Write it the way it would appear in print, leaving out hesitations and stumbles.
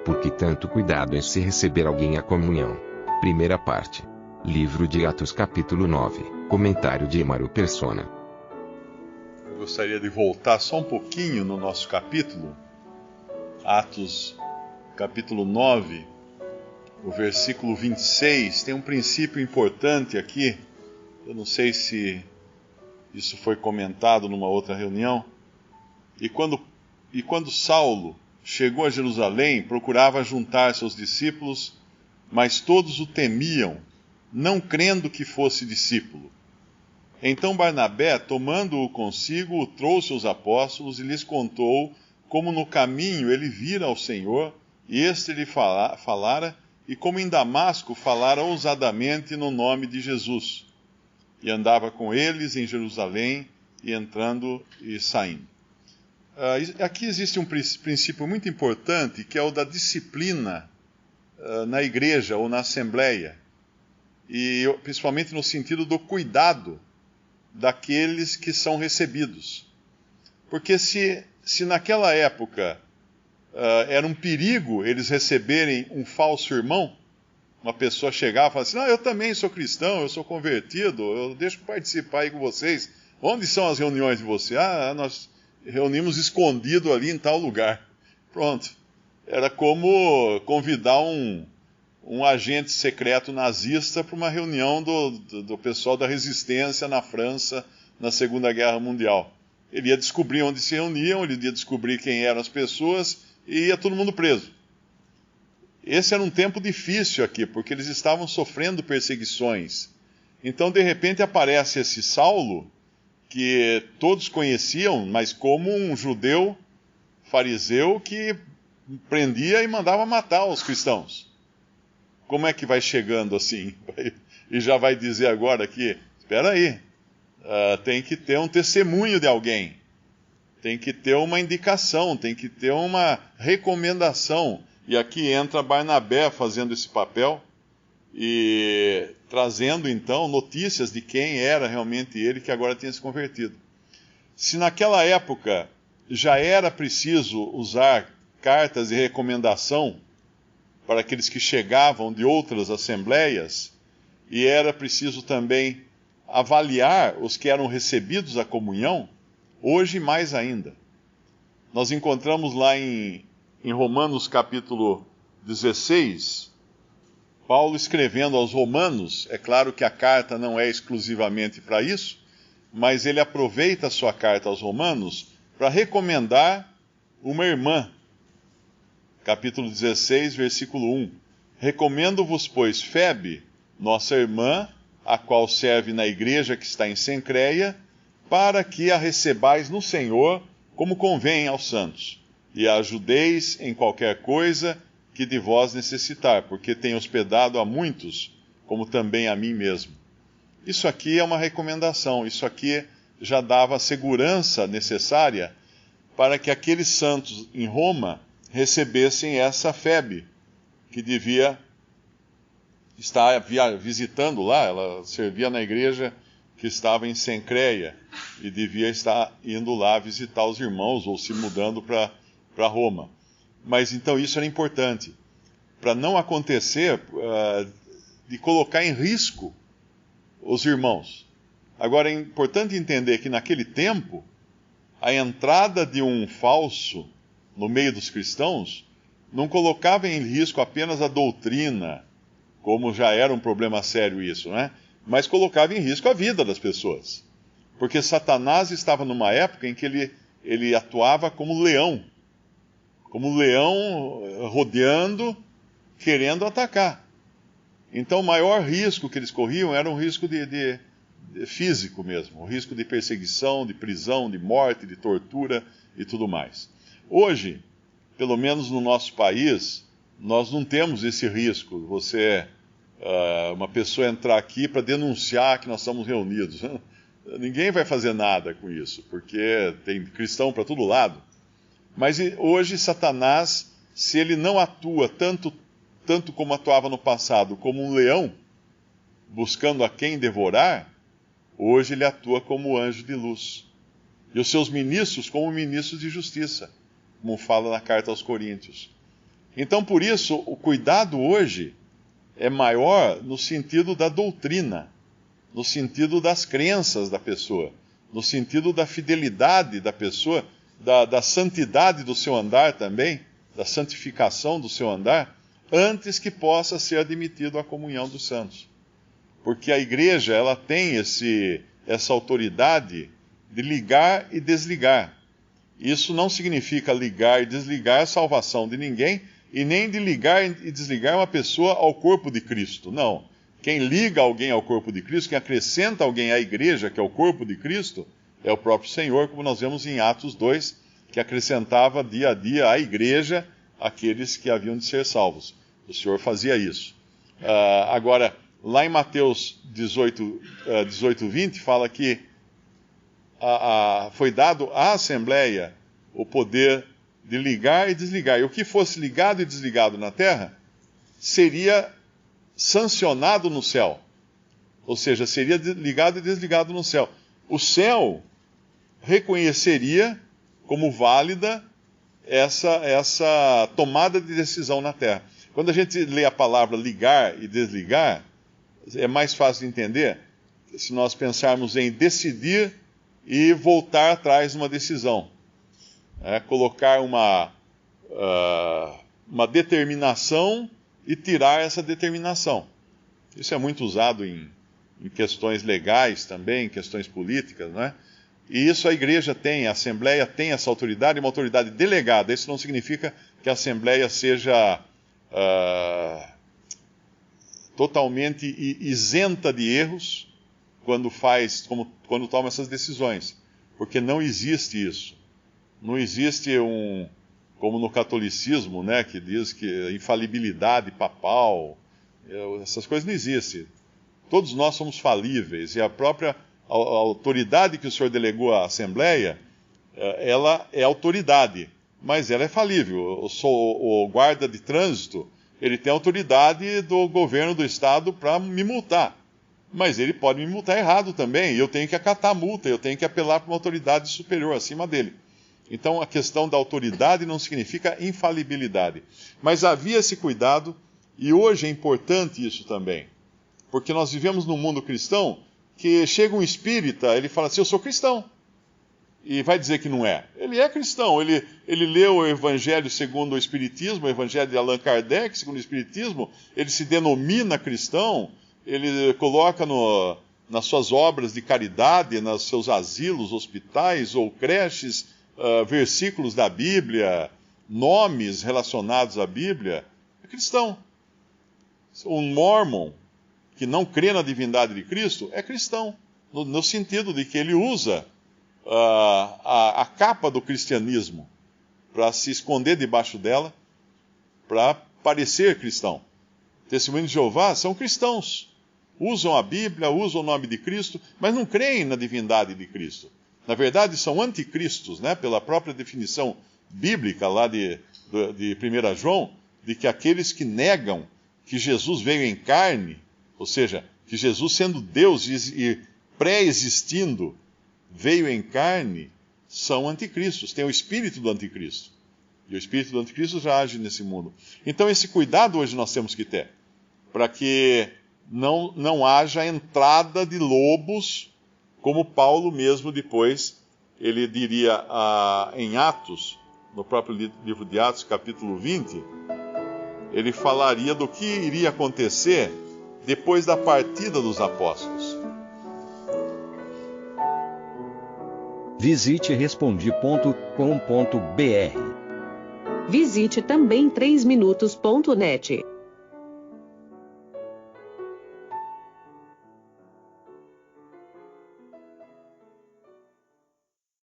Por que tanto cuidado em se receber alguém à comunhão? Primeira parte. Livro de Atos capítulo 9. Comentário de Mário Persona. Eu gostaria de voltar só um pouquinho no nosso capítulo. Atos capítulo 9, o versículo 26. Tem um princípio importante aqui. Eu não sei se isso foi comentado numa outra reunião. E quando Saulo chegou a Jerusalém, procurava juntar seus discípulos, mas todos o temiam, não crendo que fosse discípulo. Então Barnabé, tomando-o consigo, o trouxe aos apóstolos e lhes contou como no caminho ele vira ao Senhor, e este lhe falara, e como em Damasco falara ousadamente no nome de Jesus. E andava com eles em Jerusalém, e entrando e saindo. Aqui existe um princípio muito importante, que é o da disciplina na igreja ou na assembleia, e principalmente no sentido do cuidado daqueles que são recebidos. Porque se naquela época era um perigo eles receberem um falso irmão, uma pessoa chegar e falar assim: não, eu também sou cristão, eu sou convertido, eu deixo participar aí com vocês. Onde são as reuniões de vocês? Nós reunimos escondido ali em tal lugar. Pronto. Era como convidar um agente secreto nazista para uma reunião do pessoal da resistência na França na Segunda Guerra Mundial. Ele ia descobrir onde se reuniam, ele ia descobrir quem eram as pessoas e ia todo mundo preso. Esse era um tempo difícil aqui, porque eles estavam sofrendo perseguições. Então, de repente, aparece esse Saulo, que todos conheciam, mas como um judeu fariseu que prendia e mandava matar os cristãos. Como é que vai chegando assim? E já vai dizer agora que, espera aí, tem que ter um testemunho de alguém, tem que ter uma indicação, tem que ter uma recomendação. E aqui entra Barnabé fazendo esse papel e trazendo então notícias de quem era realmente ele que agora tinha se convertido. Se naquela época já era preciso usar cartas de recomendação para aqueles que chegavam de outras assembleias, e era preciso também avaliar os que eram recebidos à comunhão, hoje mais ainda. Nós encontramos lá em Romanos capítulo 16, Paulo escrevendo aos romanos. É claro que a carta não é exclusivamente para isso, mas ele aproveita a sua carta aos romanos para recomendar uma irmã. Capítulo 16, versículo 1. Recomendo-vos, pois, Febe, nossa irmã, a qual serve na igreja que está em Cencreia, para que a recebais no Senhor, como convém aos santos, e a ajudeis em qualquer coisa que de vós necessitar, porque tem hospedado a muitos, como também a mim mesmo. Isso aqui é uma recomendação, isso aqui já dava a segurança necessária para que aqueles santos em Roma recebessem essa Febe, que devia estar visitando lá. Ela servia na igreja que estava em Cencreia e devia estar indo lá visitar os irmãos ou se mudando para Roma. Mas então isso era importante, para não acontecer de colocar em risco os irmãos. Agora é importante entender que naquele tempo, a entrada de um falso no meio dos cristãos não colocava em risco apenas a doutrina, como já era um problema sério isso, né? Mas colocava em risco a vida das pessoas. Porque Satanás estava numa época em que ele atuava como leão rodeando, querendo atacar. Então o maior risco que eles corriam era um risco de físico mesmo, o risco de perseguição, de prisão, de morte, de tortura e tudo mais. Hoje, pelo menos no nosso país, nós não temos esse risco. Uma pessoa entrar aqui para denunciar que nós estamos reunidos. Ninguém vai fazer nada com isso, porque tem cristão para todo lado. Mas hoje Satanás, se ele não atua tanto como atuava no passado, como um leão, buscando a quem devorar, hoje ele atua como anjo de luz. E os seus ministros como ministros de justiça, como fala na carta aos Coríntios. Então, por isso, o cuidado hoje é maior no sentido da doutrina, no sentido das crenças da pessoa, no sentido da fidelidade da pessoa, da santidade do seu andar também, da santificação do seu andar, antes que possa ser admitido à comunhão dos santos. Porque a igreja, ela tem essa autoridade de ligar e desligar. Isso não significa ligar e desligar a salvação de ninguém, e nem de ligar e desligar uma pessoa ao corpo de Cristo. Não. Quem liga alguém ao corpo de Cristo, quem acrescenta alguém à igreja, que é o corpo de Cristo, é o próprio Senhor, como nós vemos em Atos 2, que acrescentava dia a dia à igreja aqueles que haviam de ser salvos. O Senhor fazia isso. Agora, lá em Mateus 18, 20, fala que foi dado à Assembleia o poder de ligar e desligar. E o que fosse ligado e desligado na terra seria sancionado no céu. Ou seja, seria ligado e desligado no céu. O céu reconheceria como válida essa tomada de decisão na terra. Quando a gente lê a palavra ligar e desligar, é mais fácil de entender se nós pensarmos em decidir e voltar atrás de uma decisão. Colocar uma determinação e tirar essa determinação. Isso é muito usado em questões legais também, em questões políticas, não é? E isso a igreja tem, a Assembleia tem essa autoridade, uma autoridade delegada. Isso não significa que a Assembleia seja totalmente isenta de erros quando toma essas decisões, porque não existe isso. Não existe como no catolicismo, né, que diz que infalibilidade papal, essas coisas não existem. Todos nós somos falíveis, e a própria autoridade que o Senhor delegou à Assembleia, ela é autoridade, mas ela é falível. O guarda de trânsito, ele tem autoridade do governo do estado para me multar, mas ele pode me multar errado também, e eu tenho que acatar a multa, eu tenho que apelar para uma autoridade superior acima dele. Então a questão da autoridade não significa infalibilidade. Mas havia esse cuidado, e hoje é importante isso também, porque nós vivemos num mundo cristão que chega um espírita, ele fala assim, eu sou cristão, e vai dizer que não é. Ele é cristão, ele leu o Evangelho segundo o Espiritismo, o Evangelho de Allan Kardec segundo o Espiritismo, ele se denomina cristão, ele coloca nas suas obras de caridade, nos seus asilos, hospitais ou creches, versículos da Bíblia, nomes relacionados à Bíblia. É cristão. Um mormon que não crê na divindade de Cristo é cristão, no sentido de que ele usa a capa do cristianismo para se esconder debaixo dela, para parecer cristão. Testemunhos de Jeová são cristãos, usam a Bíblia, usam o nome de Cristo, mas não creem na divindade de Cristo. Na verdade, são anticristos, né? Pela própria definição bíblica lá de 1 João, de que aqueles que negam que Jesus veio em carne, ou seja, que Jesus, sendo Deus e pré-existindo, veio em carne, são anticristos, tem o espírito do anticristo. E o espírito do anticristo já age nesse mundo. Então esse cuidado hoje nós temos que ter, para que não haja entrada de lobos, como Paulo mesmo depois, ele diria em Atos, no próprio livro de Atos, capítulo 20, ele falaria do que iria acontecer depois da partida dos apóstolos. Visite Respondi.com.br. Visite também 3minutos.net.